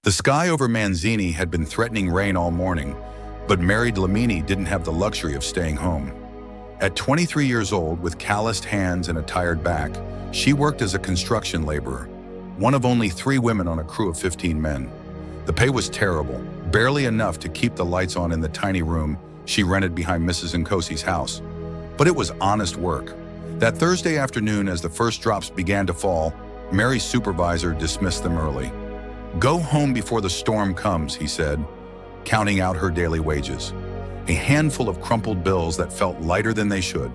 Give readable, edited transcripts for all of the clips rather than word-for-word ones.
The sky over Manzini had been threatening rain all morning, but Mary Dlamini didn't have the luxury of staying home. At 23 years old, with calloused hands and a tired back, she worked as a construction laborer, one of only 3 women on a crew of 15 men. The pay was terrible, barely enough to keep the lights on in the tiny room she rented behind Mrs. Nkosi's house. But it was honest work. That Thursday afternoon, as the first drops began to fall, Mary's supervisor dismissed them early. "Go home before the storm comes," he said, counting out her daily wages. A handful of crumpled bills that felt lighter than they should.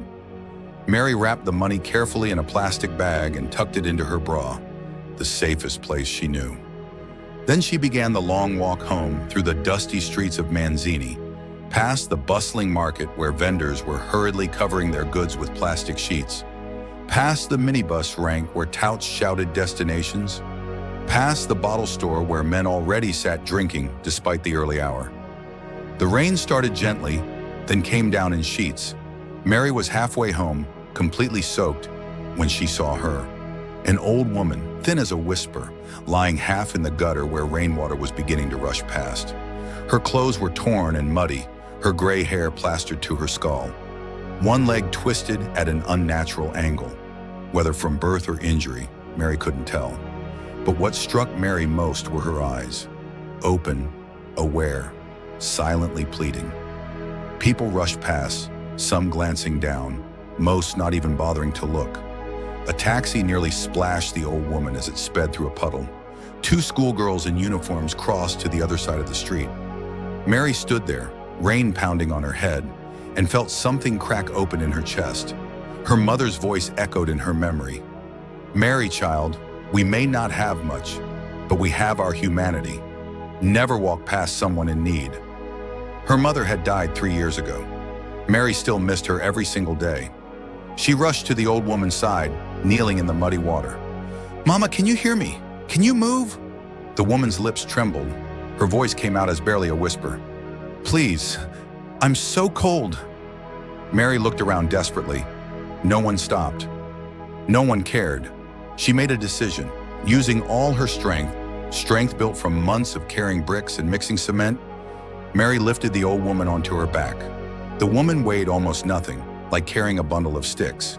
Mary wrapped the money carefully in a plastic bag and tucked it into her bra, the safest place she knew. Then she began the long walk home through the dusty streets of Manzini, past the bustling market where vendors were hurriedly covering their goods with plastic sheets, past the minibus rank where touts shouted destinations, past the bottle store where men already sat drinking despite the early hour. The rain started gently, then came down in sheets. Mary was halfway home, completely soaked, when she saw her. An old woman, thin as a whisper, lying half in the gutter where rainwater was beginning to rush past. Her clothes were torn and muddy, her gray hair plastered to her skull. One leg twisted at an unnatural angle. Whether from birth or injury, Mary couldn't tell. But what struck Mary most were her eyes. Open, aware, silently pleading. People rushed past, some glancing down, most not even bothering to look. A taxi nearly splashed the old woman as it sped through a puddle. 2 schoolgirls in uniforms crossed to the other side of the street. Mary stood there, rain pounding on her head, and felt something crack open in her chest. Her mother's voice echoed in her memory. "Mary, child, we may not have much, but we have our humanity. Never walk past someone in need." Her mother had died 3 years ago. Mary still missed her every single day. She rushed to the old woman's side, kneeling in the muddy water. "Mama, can you hear me? Can you move?" The woman's lips trembled. Her voice came out as barely a whisper. "Please, I'm so cold." Mary looked around desperately. No one stopped. No one cared. She made a decision, using all her strength built from months of carrying bricks and mixing cement. Mary lifted the old woman onto her back. The woman weighed almost nothing, like carrying a bundle of sticks.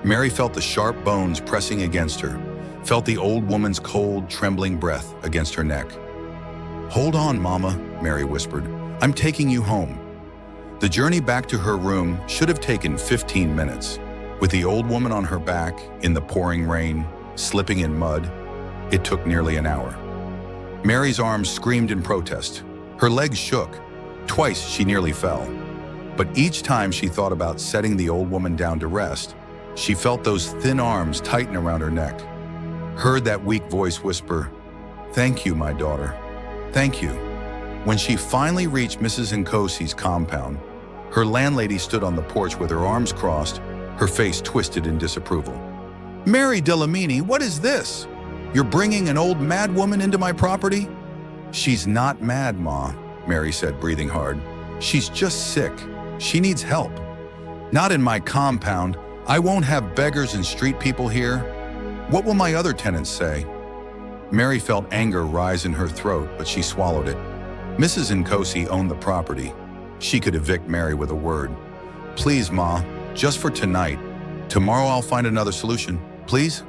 Mary felt the sharp bones pressing against her, felt the old woman's cold, trembling breath against her neck. "Hold on, Mama," Mary whispered. "I'm taking you home." The journey back to her room should have taken 15 minutes. With the old woman on her back, in the pouring rain, slipping in mud, it took nearly an hour. Mary's arms screamed in protest. Her legs shook. Twice she nearly fell. But each time she thought about setting the old woman down to rest, she felt those thin arms tighten around her neck. Heard that weak voice whisper, "Thank you, my daughter. Thank you." When she finally reached Mrs. Nkosi's compound, her landlady stood on the porch with her arms crossed, her face twisted in disapproval. "Mary Dlamini, what is this? You're bringing an old mad woman into my property?" "She's not mad, Ma," Mary said, breathing hard. "She's just sick. She needs help." "Not in my compound. I won't have beggars and street people here. What will my other tenants say?" Mary felt anger rise in her throat, but she swallowed it. Mrs. Nkosi owned the property. She could evict Mary with a word. "Please, Ma, just for tonight. Tomorrow I'll find another solution, please?"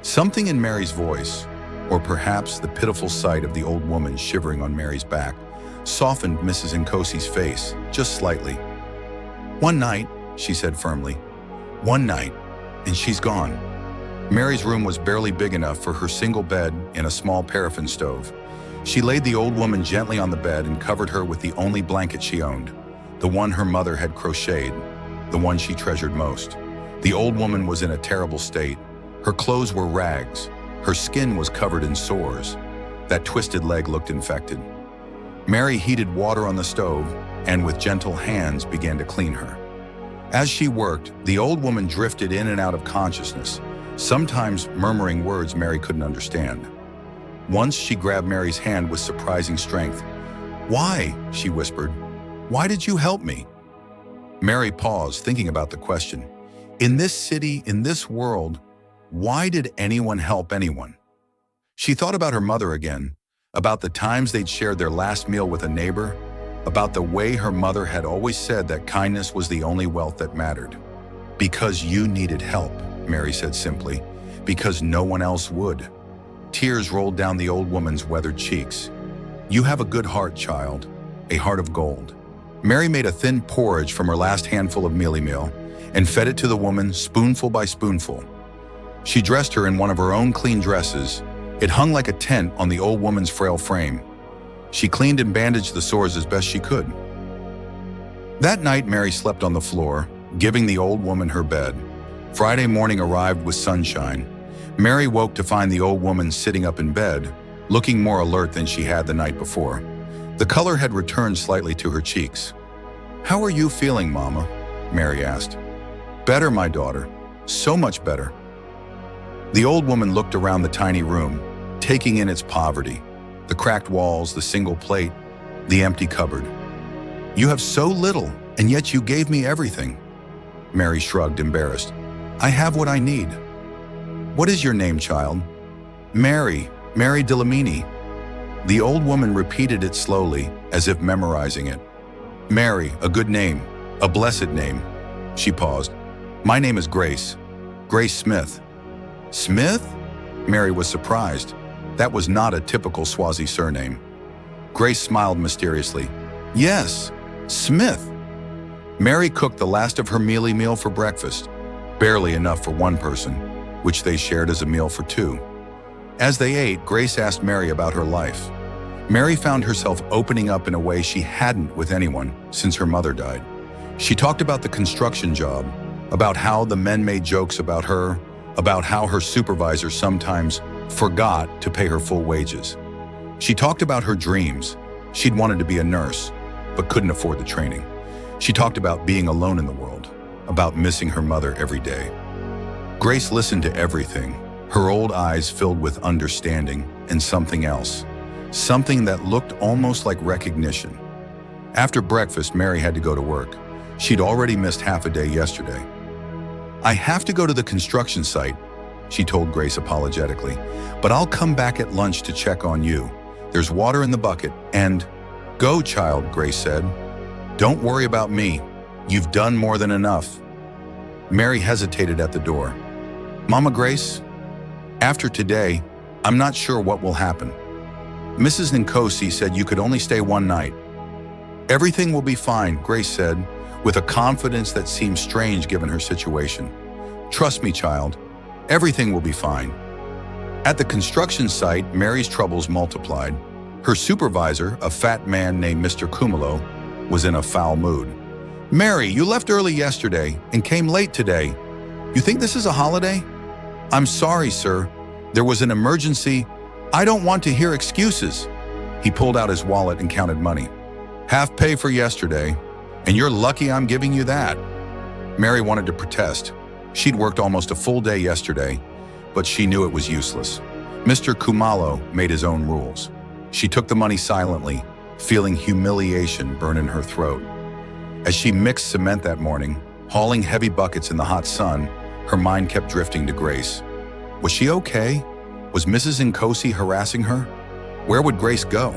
Something in Mary's voice, or perhaps the pitiful sight of the old woman shivering on Mary's back, softened Mrs. Nkosi's face, just slightly. "One night," she said firmly. "One night, and she's gone." Mary's room was barely big enough for her single bed and a small paraffin stove. She laid the old woman gently on the bed and covered her with the only blanket she owned, the one her mother had crocheted, the one she treasured most. The old woman was in a terrible state. Her clothes were rags. Her skin was covered in sores. That twisted leg looked infected. Mary heated water on the stove and with gentle hands began to clean her. As she worked, the old woman drifted in and out of consciousness, sometimes murmuring words Mary couldn't understand. Once she grabbed Mary's hand with surprising strength. "Why?" she whispered. "Why did you help me?" Mary paused, thinking about the question. In this city, in this world, why did anyone help anyone? She thought about her mother again, about the times they'd shared their last meal with a neighbor, about the way her mother had always said that kindness was the only wealth that mattered. "Because you needed help," Mary said simply, "because no one else would." Tears rolled down the old woman's weathered cheeks. "You have a good heart, child, a heart of gold." Mary made a thin porridge from her last handful of mealie meal and fed it to the woman spoonful by spoonful. She dressed her in one of her own clean dresses. It hung like a tent on the old woman's frail frame. She cleaned and bandaged the sores as best she could. That night, Mary slept on the floor, giving the old woman her bed. Friday morning arrived with sunshine. Mary woke to find the old woman sitting up in bed, looking more alert than she had the night before. The color had returned slightly to her cheeks. "How are you feeling, Mama?" Mary asked. "Better, my daughter. So much better." The old woman looked around the tiny room, taking in its poverty, the cracked walls, the single plate, the empty cupboard. "You have so little, and yet you gave me everything." Mary shrugged, embarrassed. "I have what I need." "What is your name, child?" "Mary Delamini." The old woman repeated it slowly, as if memorizing it. "Mary, a good name, a blessed name." She paused. "My name is Grace Smith." "Smith?" Mary was surprised. That was not a typical Swazi surname. Grace smiled mysteriously. "Yes, Smith." Mary cooked the last of her mealie meal for breakfast, barely enough for one person, which they shared as a meal for two. As they ate, Grace asked Mary about her life. Mary found herself opening up in a way she hadn't with anyone since her mother died. She talked about the construction job, about how the men made jokes about her, about how her supervisor sometimes forgot to pay her full wages. She talked about her dreams. She'd wanted to be a nurse, but couldn't afford the training. She talked about being alone in the world, about missing her mother every day. Grace listened to everything, her old eyes filled with understanding and something else, something that looked almost like recognition. After breakfast, Mary had to go to work. She'd already missed half a day yesterday. "I have to go to the construction site," she told Grace apologetically, "but I'll come back at lunch to check on you. There's water in the bucket, and—" "Go, child," Grace said. "Don't worry about me. You've done more than enough." Mary hesitated at the door. "Mama Grace, after today, I'm not sure what will happen. Mrs. Nkosi said you could only stay one night." "Everything will be fine," Grace said, with a confidence that seemed strange given her situation. "Trust me, child. Everything will be fine." At the construction site, Mary's troubles multiplied. Her supervisor, a fat man named Mr. Kumalo, was in a foul mood. "Mary, you left early yesterday and came late today. You think this is a holiday?" "I'm sorry, sir. There was an emergency." "I don't want to hear excuses." He pulled out his wallet and counted money. "Half pay for yesterday, and you're lucky I'm giving you that." Mary wanted to protest. She'd worked almost a full day yesterday, but she knew it was useless. Mr. Kumalo made his own rules. She took the money silently, feeling humiliation burn in her throat. As she mixed cement that morning, hauling heavy buckets in the hot sun, her mind kept drifting to Grace. Was she okay? Was Mrs. Nkosi harassing her? Where would Grace go?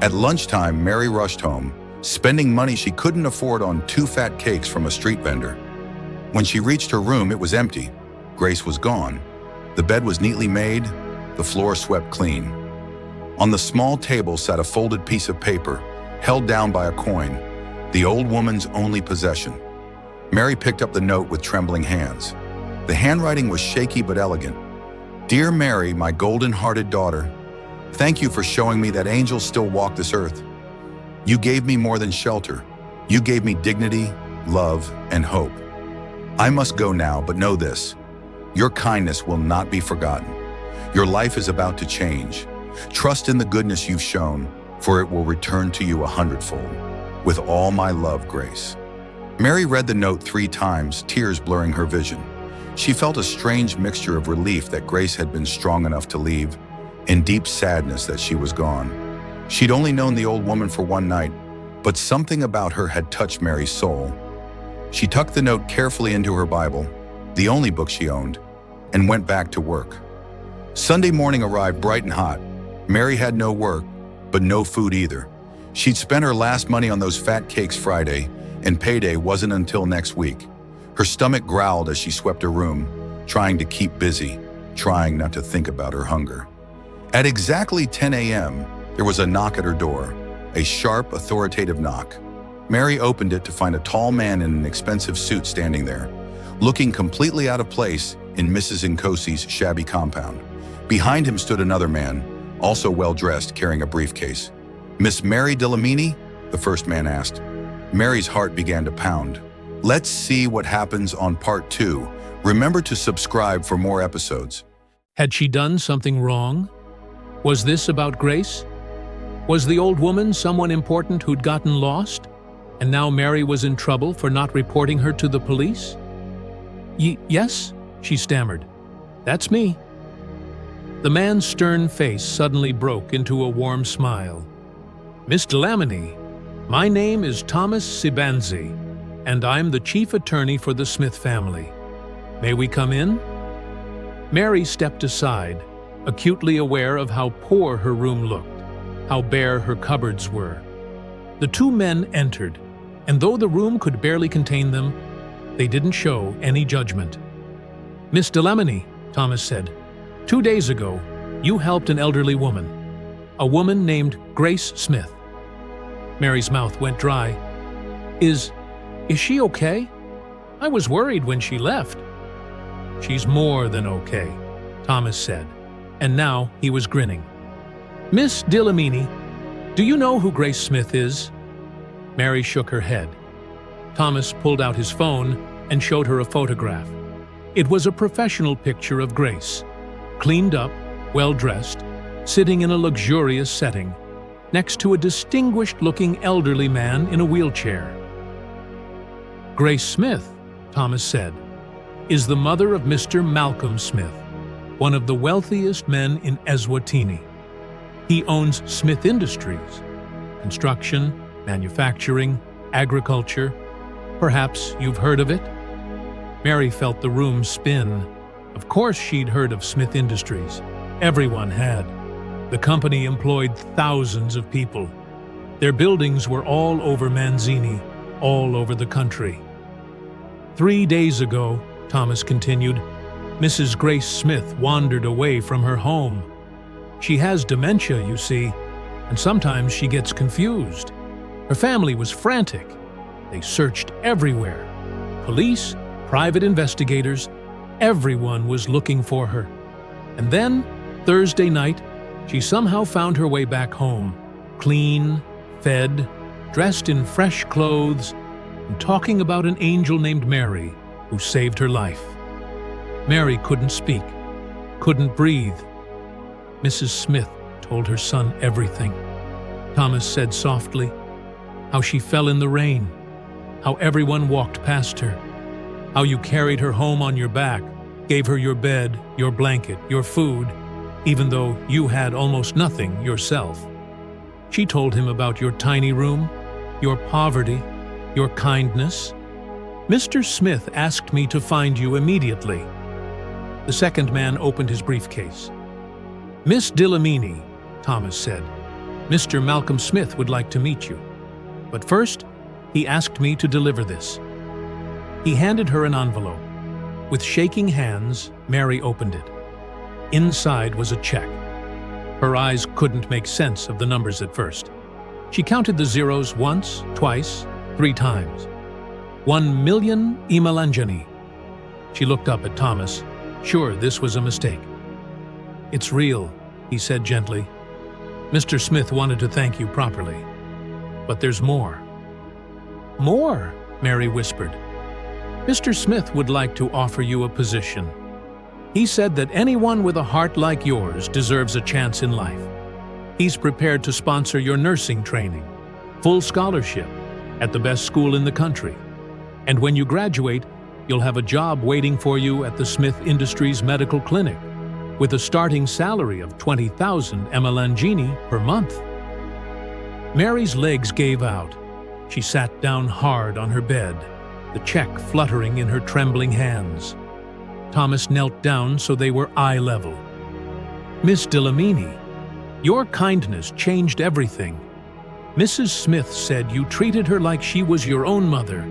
At lunchtime, Mary rushed home, spending money she couldn't afford on 2 fat cakes from a street vendor. When she reached her room, it was empty. Grace was gone. The bed was neatly made, the floor swept clean. On the small table sat a folded piece of paper, held down by a coin, the old woman's only possession. Mary picked up the note with trembling hands. The handwriting was shaky but elegant. "Dear Mary, my golden-hearted daughter, thank you for showing me that angels still walk this earth. You gave me more than shelter. You gave me dignity, love, and hope. I must go now, but know this. Your kindness will not be forgotten. Your life is about to change. Trust in the goodness you've shown, for it will return to you 100-fold. With all my love, Grace." Mary read the note 3 times, tears blurring her vision. She felt a strange mixture of relief that Grace had been strong enough to leave, and deep sadness that she was gone. She'd only known the old woman for one night, but something about her had touched Mary's soul. She tucked the note carefully into her Bible, the only book she owned, and went back to work. Sunday morning arrived bright and hot. Mary had no work, but no food either. She'd spent her last money on those fat cakes Friday, and payday wasn't until next week. Her stomach growled as she swept her room, trying to keep busy, trying not to think about her hunger. At exactly 10 a.m., there was a knock at her door, a sharp, authoritative knock. Mary opened it to find a tall man in an expensive suit standing there, looking completely out of place in Mrs. Nkosi's shabby compound. Behind him stood another man, also well-dressed, carrying a briefcase. "Miss Mary Delamini?" the first man asked. Mary's heart began to pound. Let's see what happens on part 2. Remember to subscribe for more episodes. Had she done something wrong? Was this about Grace? Was the old woman someone important who'd gotten lost? And now Mary was in trouble for not reporting her to the police? Yes, she stammered. That's me. The man's stern face suddenly broke into a warm smile. Miss Delamini, my name is Thomas Sibanzi, and I'm the chief attorney for the Smith family. May we come in? Mary stepped aside, acutely aware of how poor her room looked, how bare her cupboards were. The two men entered, and though the room could barely contain them, they didn't show any judgment. Miss Delamini, Thomas said, 2 days ago, you helped an elderly woman, a woman named Grace Smith. Mary's mouth went dry. Is she okay? I was worried when she left. She's more than okay, Thomas said, and now he was grinning. Miss Delamini, do you know who Grace Smith is? Mary shook her head. Thomas pulled out his phone and showed her a photograph. It was a professional picture of Grace, cleaned up, well-dressed, sitting in a luxurious setting, next to a distinguished-looking elderly man in a wheelchair. Grace Smith, Thomas said, is the mother of Mr. Malcolm Smith, one of the wealthiest men in Eswatini. He owns Smith Industries, construction, manufacturing, agriculture. Perhaps you've heard of it? Mary felt the room spin. Of course she'd heard of Smith Industries. Everyone had. The company employed thousands of people. Their buildings were all over Manzini, all over the country. 3 days ago, Thomas continued, Mrs. Grace Smith wandered away from her home. She has dementia, you see, and sometimes she gets confused. Her family was frantic. They searched everywhere. Police, private investigators, everyone was looking for her. And then, Thursday night, she somehow found her way back home, clean, fed, dressed in fresh clothes, and talking about an angel named Mary who saved her life. Mary couldn't speak, couldn't breathe. Mrs. Smith told her son everything. Thomas said softly, how she fell in the rain, how everyone walked past her, how you carried her home on your back, gave her your bed, your blanket, your food, even though you had almost nothing yourself. She told him about your tiny room, your poverty, your kindness. Mr. Smith asked me to find you immediately. The second man opened his briefcase. Miss Delamini, Thomas said, Mr. Malcolm Smith would like to meet you. But first, he asked me to deliver this. He handed her an envelope. With shaking hands, Mary opened it. Inside was a check. Her eyes couldn't make sense of the numbers at first. She counted the zeros once, twice, 3 times. 1 million imalanjani. She looked up at Thomas, sure this was a mistake. It's real, he said gently. Mr. Smith wanted to thank you properly. But there's more. More, Mary whispered. Mr. Smith would like to offer you a position. He said that anyone with a heart like yours deserves a chance in life. He's prepared to sponsor your nursing training, full scholarship, at the best school in the country. And when you graduate, you'll have a job waiting for you at the Smith Industries Medical Clinic, with a starting salary of 20,000 emalangini per month. Mary's legs gave out. She sat down hard on her bed, the check fluttering in her trembling hands. Thomas knelt down so they were eye level. Miss Delamini, Your kindness changed everything. Mrs. Smith said you treated her like she was your own mother.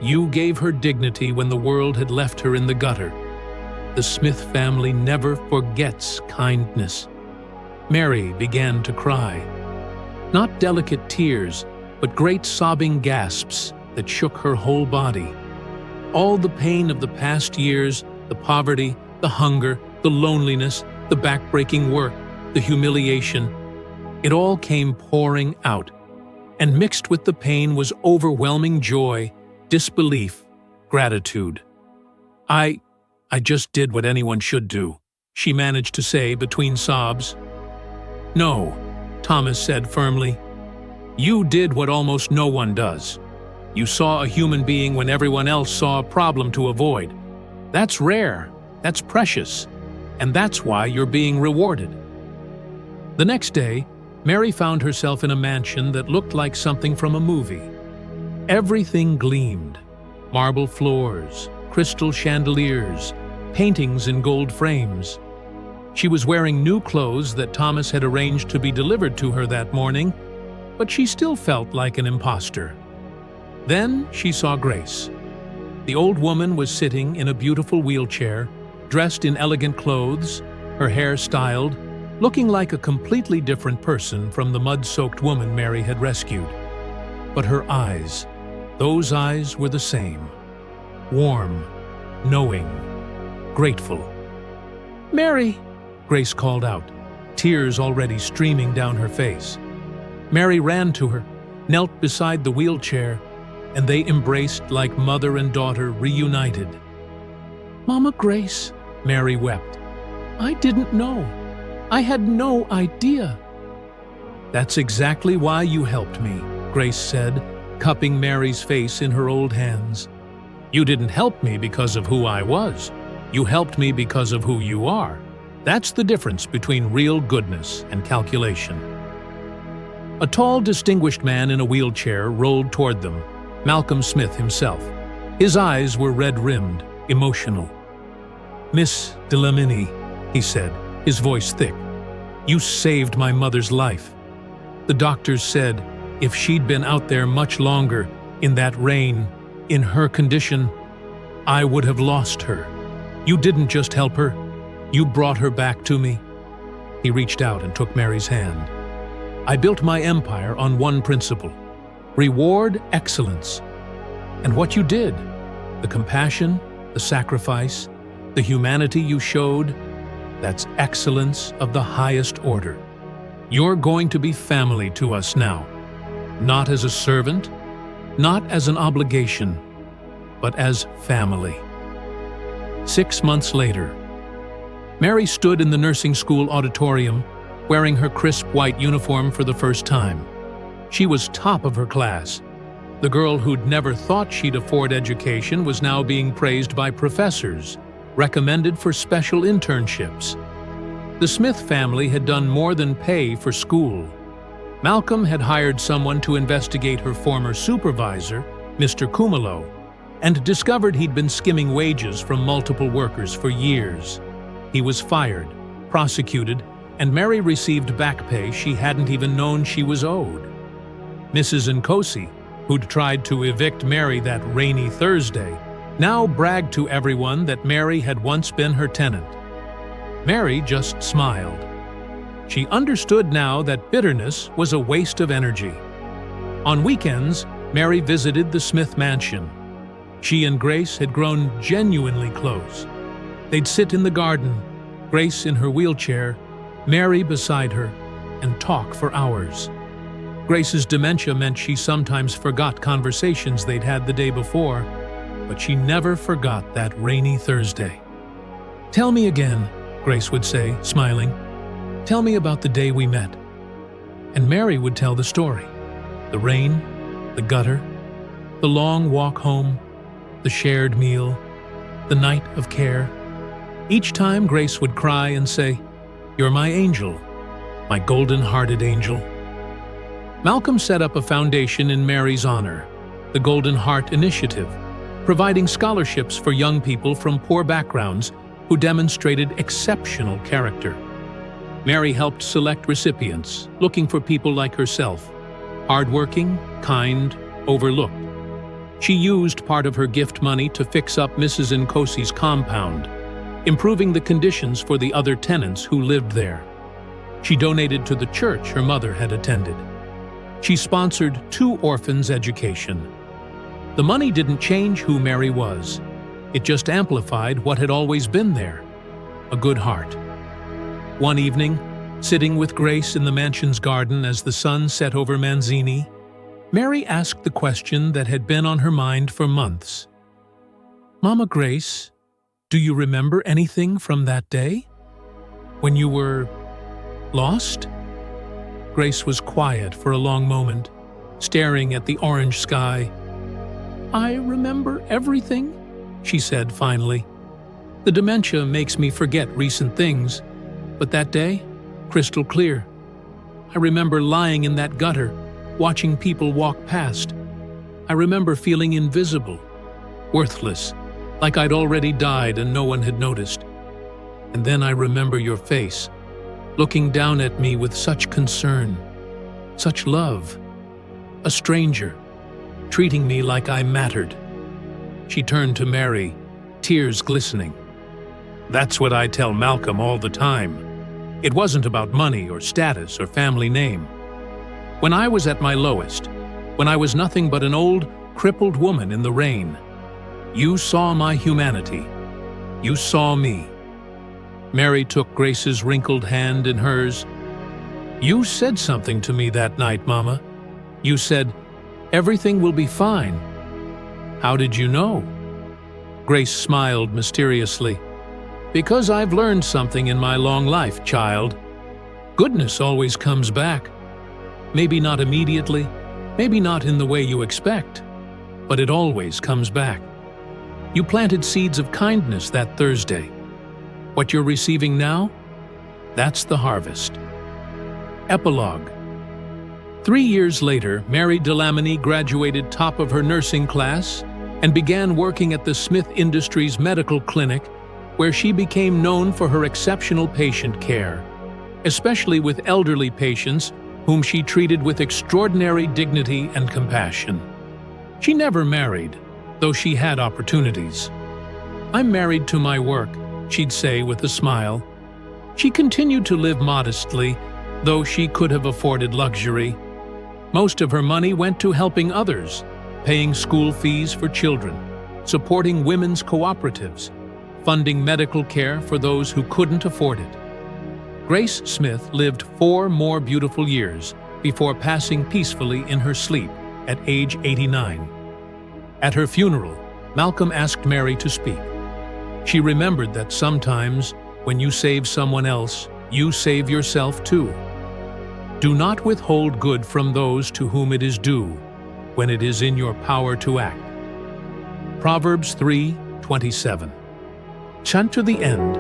You gave her dignity when the world had left her in the gutter. The Smith family never forgets kindness." Mary began to cry. Not delicate tears, but great sobbing gasps that shook her whole body. All the pain of the past years, the poverty, the hunger, the loneliness, the backbreaking work, the humiliation, it all came pouring out. And mixed with the pain was overwhelming joy, disbelief, gratitude. I just did what anyone should do," she managed to say between sobs. "No," Thomas said firmly. "You did what almost no one does. You saw a human being when everyone else saw a problem to avoid. That's rare, that's precious, and that's why you're being rewarded." The next day, Mary found herself in a mansion that looked like something from a movie. Everything gleamed: marble floors, crystal chandeliers, paintings in gold frames. She was wearing new clothes that Thomas had arranged to be delivered to her that morning, but she still felt like an imposter. Then she saw Grace. The old woman was sitting in a beautiful wheelchair, dressed in elegant clothes, her hair styled, looking like a completely different person from the mud-soaked woman Mary had rescued. But her eyes, those eyes were the same. Warm, knowing, grateful. "Mary!" Grace called out, tears already streaming down her face. Mary ran to her, knelt beside the wheelchair, and they embraced like mother and daughter reunited. "Mama Grace," Mary wept, "I didn't know. I had no idea." "That's exactly why you helped me," Grace said, cupping Mary's face in her old hands. "You didn't help me because of who I was. You helped me because of who you are. That's the difference between real goodness and calculation." A tall, distinguished man in a wheelchair rolled toward them, Malcolm Smith himself. His eyes were red-rimmed, emotional. "Miss Delamini," he said, his voice thick, "you saved my mother's life. The doctors said if she'd been out there much longer, in that rain, in her condition, I would have lost her. You didn't just help her, you brought her back to me." He reached out and took Mary's hand. "I built my empire on one principle: reward excellence. And what you did, the compassion, the sacrifice, the humanity you showed, that's excellence of the highest order. You're going to be family to us now, not as a servant, not as an obligation, but as family." 6 months later, Mary stood in the nursing school auditorium, wearing her crisp white uniform for the first time. She was top of her class. The girl who'd never thought she'd afford education was now being praised by professors, recommended for special internships. The Smith family had done more than pay for school. Malcolm had hired someone to investigate her former supervisor, Mr. Kumalo, and discovered he'd been skimming wages from multiple workers for years. He was fired, prosecuted, and Mary received back pay she hadn't even known she was owed. Mrs. Nkosi, who'd tried to evict Mary that rainy Thursday, now bragged to everyone that Mary had once been her tenant. Mary just smiled. She understood now that bitterness was a waste of energy. On weekends, Mary visited the Smith mansion. She and Grace had grown genuinely close. They'd sit in the garden, Grace in her wheelchair, Mary beside her, and talk for hours. Grace's dementia meant she sometimes forgot conversations they'd had the day before, but she never forgot that rainy Thursday. "Tell me again," Grace would say, smiling. "Tell me about the day we met." And Mary would tell the story. The rain, the gutter, the long walk home, the shared meal, the night of care. Each time Grace would cry and say, "You're my angel, my golden-hearted angel." Malcolm set up a foundation in Mary's honor, the Golden Heart Initiative, providing scholarships for young people from poor backgrounds who demonstrated exceptional character. Mary helped select recipients, looking for people like herself, hardworking, kind, overlooked. She used part of her gift money to fix up Mrs. Nkosi's compound, improving the conditions for the other tenants who lived there. She donated to the church her mother had attended. She sponsored 2 orphans' education. The money didn't change who Mary was. It just amplified what had always been there: a good heart. One evening, sitting with Grace in the mansion's garden as the sun set over Manzini, Mary asked the question that had been on her mind for months. "Mama Grace, do you remember anything from that day? When you were lost?" Grace was quiet for a long moment, staring at the orange sky. "I remember everything," she said finally. "The dementia makes me forget recent things, but that day, crystal clear. I remember lying in that gutter, watching people walk past. I remember feeling invisible, worthless, like I'd already died and no one had noticed. And then I remember your face, looking down at me with such concern, such love. A stranger, treating me like I mattered." She turned to Mary, tears glistening. "That's what I tell Malcolm all the time. It wasn't about money or status or family name. When I was at my lowest, when I was nothing but an old, crippled woman in the rain, you saw my humanity. You saw me." Mary took Grace's wrinkled hand in hers. "You said something to me that night, Mama. You said, 'Everything will be fine.' How did you know?" Grace smiled mysteriously. "Because I've learned something in my long life, child. Goodness always comes back. Maybe not immediately, maybe not in the way you expect, but it always comes back. You planted seeds of kindness that Thursday. What you're receiving now? That's the harvest." Epilogue. 3 years later, Mary Delamony graduated top of her nursing class and began working at the Smith Industries Medical Clinic, where she became known for her exceptional patient care, especially with elderly patients whom she treated with extraordinary dignity and compassion. She never married, though she had opportunities. "I'm married to my work," she'd say with a smile. She continued to live modestly, though she could have afforded luxury. Most of her money went to helping others, paying school fees for children, supporting women's cooperatives, funding medical care for those who couldn't afford it. Grace Smith lived 4 more beautiful years before passing peacefully in her sleep at age 89. At her funeral, Malcolm asked Mary to speak. She remembered that sometimes, when you save someone else, you save yourself too. Do not withhold good from those to whom it is due, when it is in your power to act. Proverbs 3:27. Chant to the end.